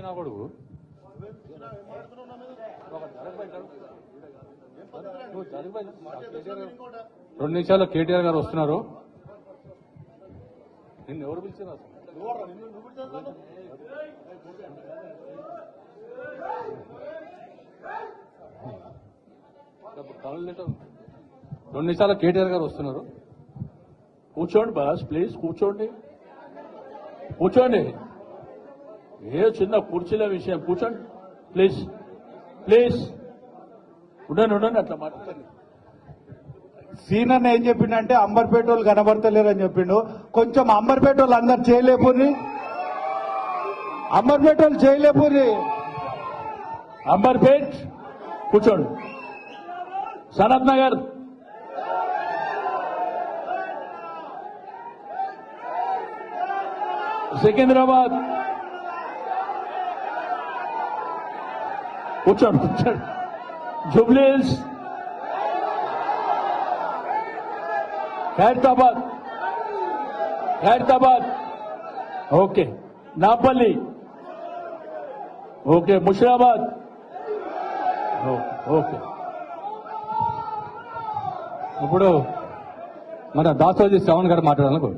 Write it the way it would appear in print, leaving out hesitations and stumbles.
పిలిచినా కొడుకు రెండు నిమిషాల్లో కేటీఆర్ గారు వస్తున్నారు. నిన్ను ఎవరు పిలిచారు? రెండు నిమిషాల్లో కేటీఆర్ గారు వస్తున్నారు. కూర్చోండి బాస్, ప్లీజ్ కూర్చోండి, కూర్చోండి. ఏ చిన్న కుర్చీల విషయం, కూర్చోండి ప్లీజ్, ప్లీజ్. ఉండండి అట్లా మాట్లాడండి. సీనన్న ఏం చెప్పిండంటే అంబర్పేట వాళ్ళు కనబడతలేరు అని చెప్పిండు. కొంచెం అంబర్పేట వాళ్ళు అందరు చేయలేపుర్రి, అంబర్పేట వాళ్ళు చేయలేపుర్రి. అంబర్పేట్ కూర్చోండి. సనత్ నగర్, సికింద్రాబాద్ కూర్చోండి. Jubilee Hills, Khairatabad, okay. Nampally, okay. Musheerabad, okay. ఇప్పుడు మన దాసోజీ శ్రవణ్ గారు మాట్లాడాలనుకో.